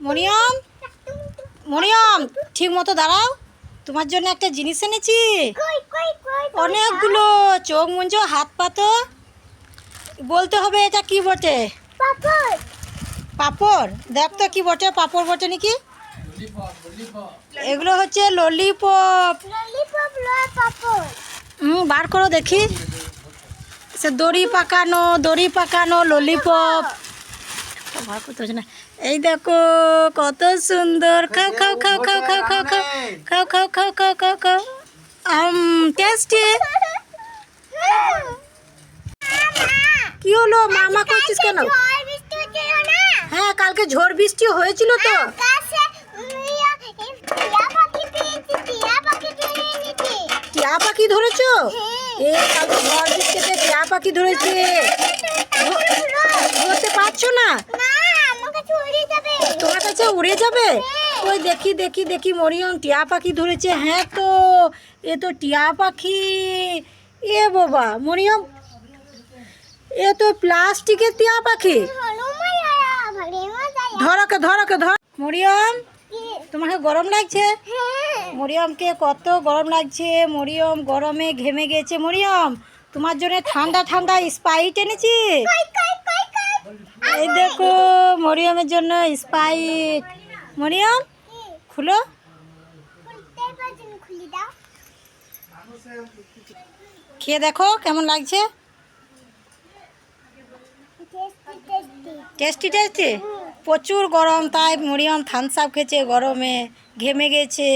মরিয়ম, মরিয়ম ঠিক মতো দাঁড়াও, তোমার জন্য একটা জিনিস এনেছি। অনেকগুলো। চোখ মুঞ্জো, হাত পাতো, বলতে হবে এটা কি বটে। পাপড়। দেখ তো কি বটে, পাপড় বটে নাকি? এগুলো হচ্ছে ললিপপ। বার করো দেখি। সে দড়ি পাকানো ললিপপ। বার করতে হচ্ছে না। এই দেখো কত সুন্দর। খাও খাও খাও খাও খাও খাও খাও খাও খাও খাও খাও খাও খাও। টেস্টি। কি হলো, মামা করছিস কেন? হ্যাঁ, কালকে ঝড় বৃষ্টি হয়েছিল তো। টিয়া পাখি ধরেছো? কালকে ঝড় বৃষ্টিতে টিয়া পাখি ধরেছে। ধরতে পারছো না? তোমার কাছে উড়ে যাবে। ওই দেখি দেখি দেখি, মরিয়ম টিয়া পাখি ধরেছে। হ্যাঁ তো, এ তো টিয়া পাখি। এ বাবা মরিয়ম, এ তো প্লাস্টিকের টিয়া পাখি। ধরকে ধরকে ধর। মরিয়ম, তোমাকে গরম লাগছে? মরিয়মকে কত গরম লাগছে। মরিয়ম গরমে ঘেমে গেছে। মরিয়ম, তোমার জন্য ঠান্ডা ঠান্ডা স্প্রাইট এনেছি। এই দেখো মরিয়মের জন্য স্প্রাইট। মরিয়ম খুলো। খেয়ে দেখো কেমন লাগছে। Tasty tasty. প্রচুর গরম, তাই মরিয়ম থামস আপ খেয়েছে, গরমে ঘেমে গেছে।